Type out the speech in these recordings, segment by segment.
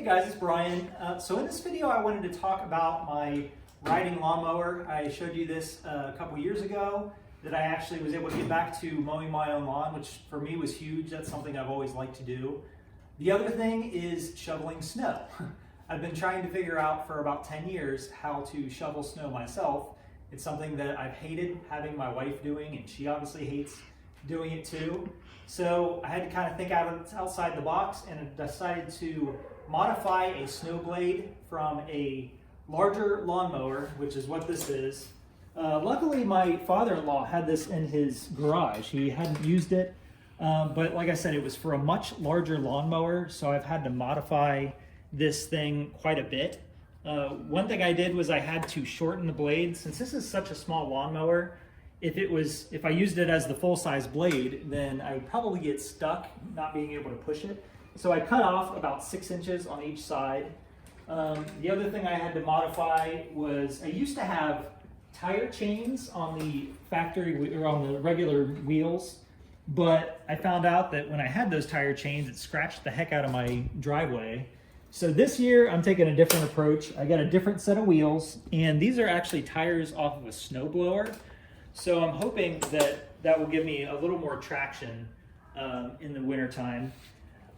Hey guys, it's Brian. So in this video I wanted to talk about my riding lawnmower. I showed you this a couple years ago that I actually was able to get back to mowing my own lawn, which for me was huge. That's something I've always liked to do. The other thing is shoveling snow. I've been trying to figure out for about 10 years how to shovel snow myself. It's something that I've hated having my wife doing, and she obviously hates doing it too. So I had to kind of think outside the box and decided to modify a snow blade from a larger lawnmower, which is what this is. Luckily, my father-in-law had this in his garage. He hadn't used it, but like I said, it was for a much larger lawnmower, so I've had to modify this thing quite a bit. One thing I did was I had to shorten the blade. Since this is such a small lawnmower, if I used it as the full-size blade, then I would probably get stuck not being able to push it. So I cut off about 6 inches on each side. The other thing I had to modify was I used to have tire chains on the factory or on the regular wheels, but I found out that when I had those tire chains, it scratched the heck out of my driveway. So this year I'm taking a different approach. I got a different set of wheels, and these are actually tires off of a snowblower. So I'm hoping that that will give me a little more traction in the winter time.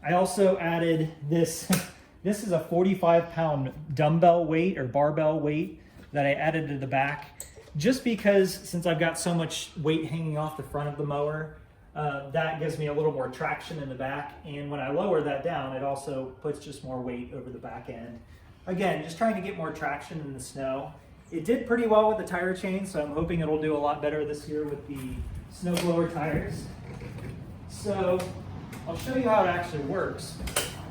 I also added this. This is a 45-pound dumbbell weight or barbell weight that I added to the back, just because since I've got so much weight hanging off the front of the mower, that gives me a little more traction in the back. And when I lower that down, it also puts just more weight over the back end. Again, just trying to get more traction in the snow. It did pretty well with the tire chain, so I'm hoping it'll do a lot better this year with the snowblower tires. So I'll show you how it actually works.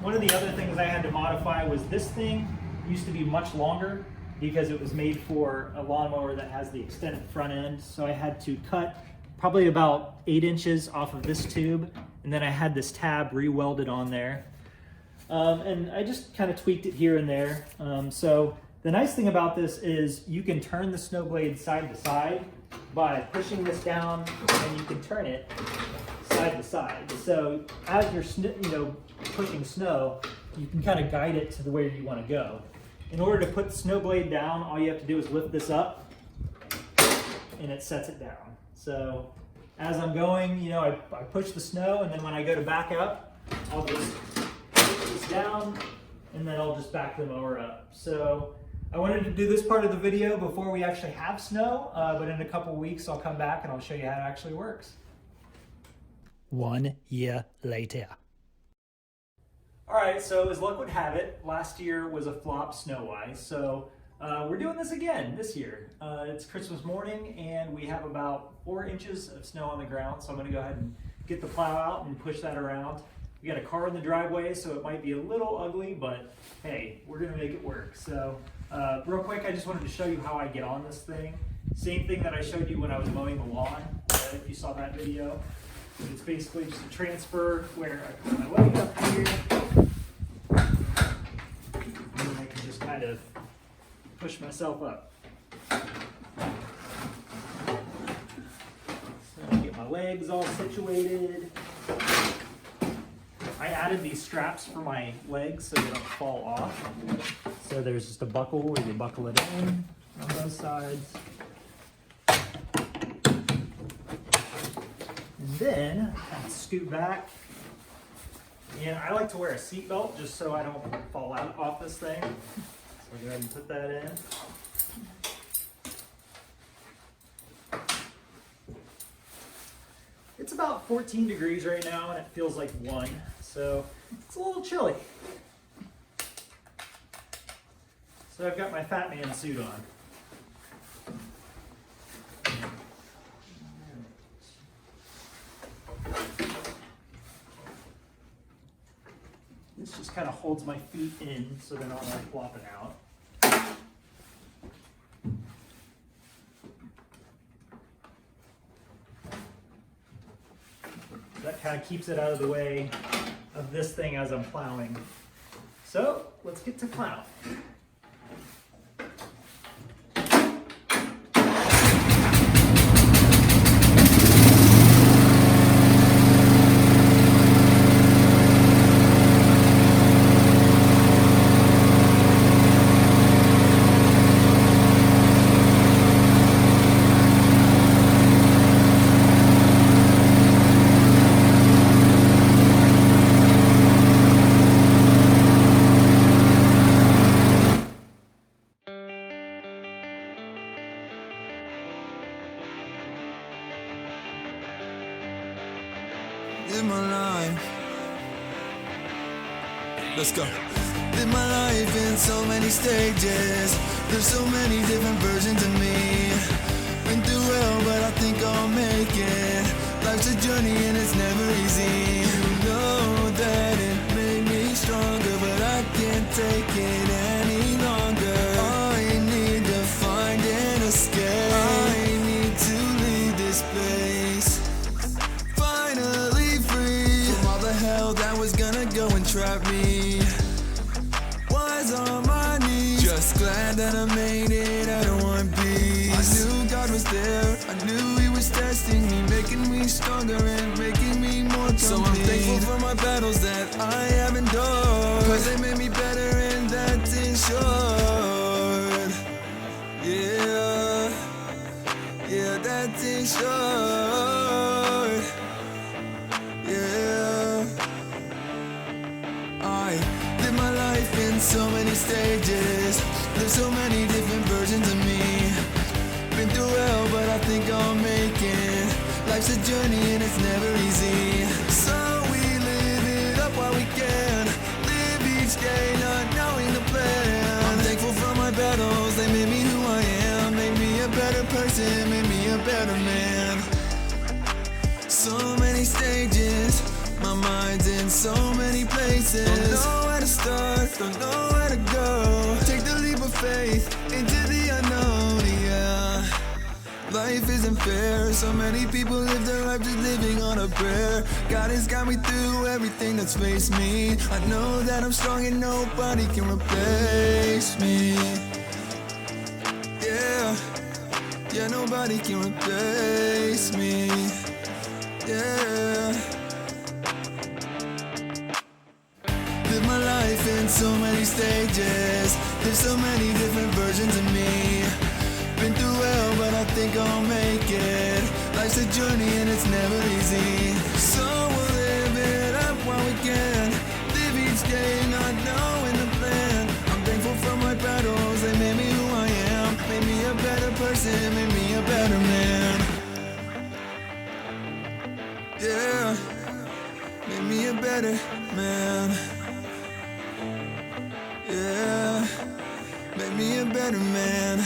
One of the other things I had to modify was this thing used to be much longer because it was made for a lawnmower that has the extended front end. So I had to cut probably about 8 inches off of this tube, and then I had this tab re-welded on there. And I just kind of tweaked it here and there. So the nice thing about this is you can turn the snow blade side to side by pushing this down, and you can turn it side to side. So as you're pushing snow, you can kind of guide it to the way you want to go. In order to put the snow blade down, all you have to do is lift this up, and it sets it down. So as I'm going, I push the snow, and then when I go to back up, I'll just push this down, and then I'll just back the mower up. So I wanted to do this part of the video before we actually have snow, but in a couple weeks I'll come back and I'll show you how it actually works. 1 year later. All right, so as luck would have it, last year was a flop snow-wise, so we're doing this again this year. It's Christmas morning, and we have about 4 inches of snow on the ground, so I'm going to go ahead and get the plow out and push that around. We got a car in the driveway, so it might be a little ugly, but hey, we're going to make it work. So real quick, I just wanted to show you how I get on this thing. Same thing that I showed you when I was mowing the lawn, if you saw that video. It's basically just a transfer where I put my leg up here, and then I can just kind of push myself up. So get my legs all situated. I added these straps for my legs so they don't fall off. So there's just a buckle where you buckle it in on both sides. And then I scoot back, and I like to wear a seat belt just so I don't fall out off this thing. So I'll go ahead and put that in. It's about 14 degrees right now, and it feels like 1, so it's a little chilly. So I've got my fat man suit on. This just kind of holds my feet in so they're not like flopping out. That kind of keeps it out of the way of this thing as I'm plowing. So let's get to plowing. live my life. Let's go. Live my life in so many stages. There's so many different versions of me. Been through hell, but I think I'll make it. Life's a journey and it's never easy. You know that it made me stronger, but I can't take it any longer. I need to find an escape. I need to leave this place. Finally free from all the hell that was gonna go and trap me. Was on my knees, just glad that I made it out of one piece. I knew God was there, I knew He was testing me, making me stronger and making me more complete. So I'm thankful for my battles that I have endured, cause they made me better and that's ensured. Yeah, yeah, that's ensured. Yeah, I live my life in so many stages. There's so many different versions of me. Been through hell, but I think I'll make it. Life's a journey and it's never easy. So we live it up while we can. Live each day not knowing the plan. I'm thankful for my battles, they made me who I am. Made me a better person, made me a better man. So many stages, my mind's in so many places. Don't know where to start, don't know where to go. Take the leap of faith into the unknown, yeah. Life isn't fair, so many people live their life just living on a prayer. God has got me through everything that's faced me. I know that I'm strong and nobody can replace me. Yeah, yeah, nobody can replace me. Yeah, live my life in so many stages. There's so many different versions of me. Been through hell, but I think I'll make it. Life's a journey and it's never easy. So we'll live it up while we can. Live each day not knowing the plan. I'm thankful for my battles, they made me who I am. Made me a better person, made me a better man. Yeah, made me a better man. Yeah, made me a better man.